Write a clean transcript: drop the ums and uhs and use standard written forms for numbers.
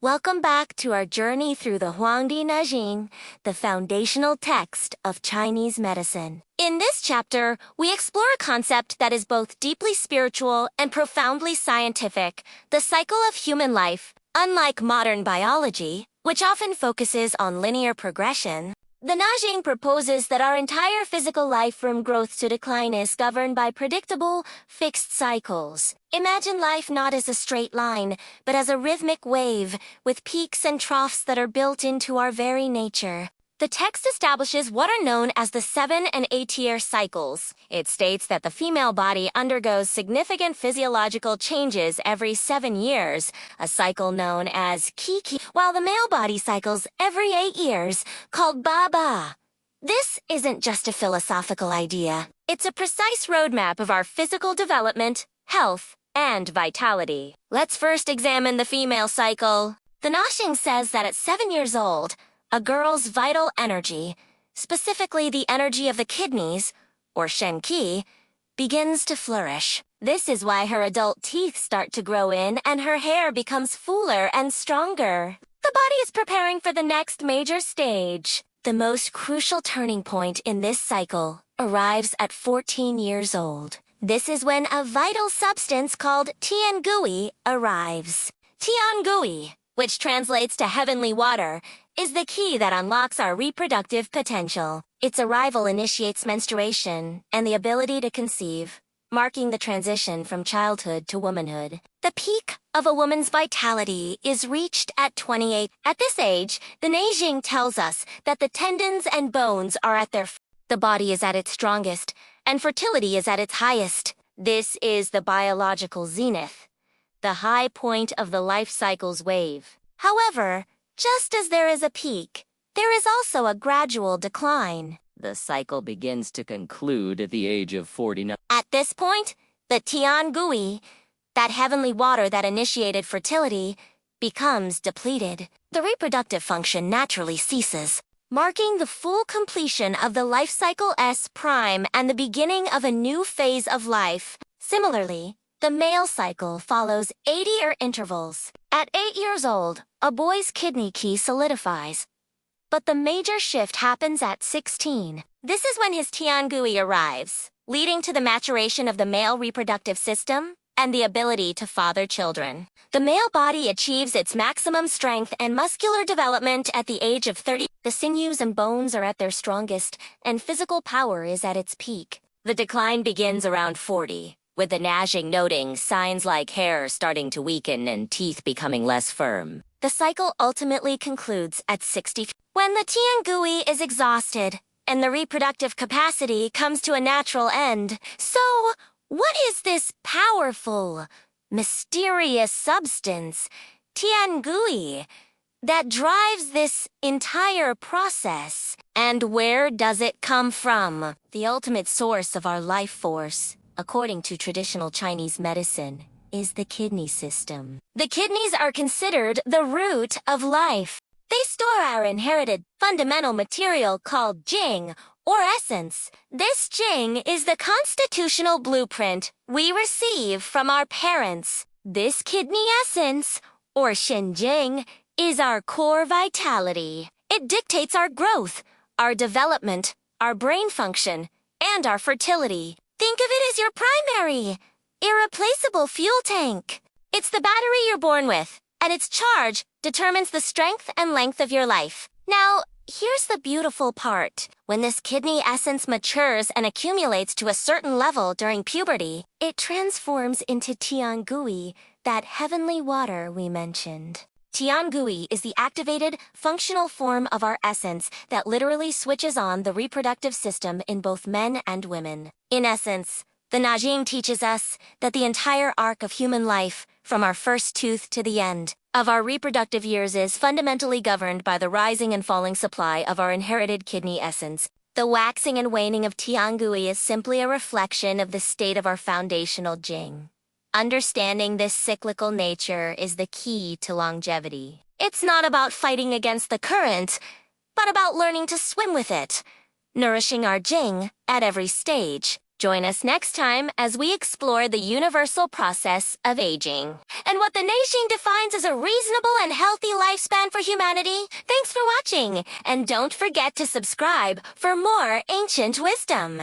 Welcome back to our journey through the Huangdi Neijing, the foundational text of Chinese medicine. In this chapter, we explore a concept that is both deeply spiritual and profoundly scientific, the cycle of human life. Unlike modern biology, which often focuses on linear progression, the Neijing proposes that our entire physical life from growth to decline is governed by predictable, fixed cycles. Imagine life not as a straight line, but as a rhythmic wave, with peaks and troughs that are built into our very nature. The text establishes what are known as the 7 and 8-year cycles. It states that the female body undergoes significant physiological changes every 7 years, a cycle known as qi, while the male body cycles every 8 years, called ba. This isn't just a philosophical idea. It's a precise roadmap of our physical development, health, and vitality. Let's first examine the female cycle. The Neijing says that at 7 years old, a girl's vital energy, specifically the energy of the kidneys, or shenqi, begins to flourish. This is why her adult teeth start to grow in and her hair becomes fuller and stronger. The body is preparing for the next major stage. The most crucial turning point in this cycle arrives at 14 years old. This is when a vital substance called tiangui arrives. Tiangui, which translates to heavenly water, is the key that unlocks our reproductive potential. Its arrival initiates menstruation and the ability to conceive, marking the transition from childhood to womanhood. The peak of a woman's vitality is reached at 28. At this age, the Neijing tells us that the tendons and bones are at their the body is at its strongest, and fertility is at its highest. This is the biological zenith, the high point of the life cycle's wave. However, just as there is a peak, there is also a gradual decline. The cycle begins to conclude at the age of 49. At this point, the tiangui, that heavenly water that initiated fertility, becomes depleted. The reproductive function naturally ceases, marking the full completion of the life cycle S' and the beginning of a new phase of life. Similarly, the male cycle follows 8-year intervals. At 8 years old, a boy's kidney key solidifies. But the major shift happens at 16. This is when his tiangui arrives, leading to the maturation of the male reproductive system and the ability to father children. The male body achieves its maximum strength and muscular development at the age of 30. The sinews and bones are at their strongest, and physical power is at its peak. The decline begins around 40. With the Neijing noting signs like hair starting to weaken and teeth becoming less firm. The cycle ultimately concludes at 60. When the tiangui is exhausted and the reproductive capacity comes to a natural end. So, what is this powerful, mysterious substance, tiangui, that drives this entire process? And where does it come from? The ultimate source of our life force, according to traditional Chinese medicine, is the kidney system. The kidneys are considered the root of life. They store our inherited fundamental material called jing, or essence. This jing is the constitutional blueprint we receive from our parents. This kidney essence, or shenjing, is our core vitality. It dictates our growth, our development, our brain function, and our fertility. Think of it as your primary, irreplaceable fuel tank. It's the battery you're born with, and its charge determines the strength and length of your life. Now, here's the beautiful part. When this kidney essence matures and accumulates to a certain level during puberty, it transforms into tiangui, that heavenly water we mentioned. Tiangui is the activated, functional form of our essence that literally switches on the reproductive system in both men and women. In essence, the Neijing teaches us that the entire arc of human life, from our first tooth to the end of our reproductive years, is fundamentally governed by the rising and falling supply of our inherited kidney essence. The waxing and waning of tiangui is simply a reflection of the state of our foundational jing. Understanding this cyclical nature is the key to longevity. It's not about fighting against the current, but about learning to swim with it, nourishing our jing at every stage. Join us next time as we explore the universal process of aging and what the Neijing defines as a reasonable and healthy lifespan for humanity. Thanks for watching, and don't forget to subscribe for more ancient wisdom.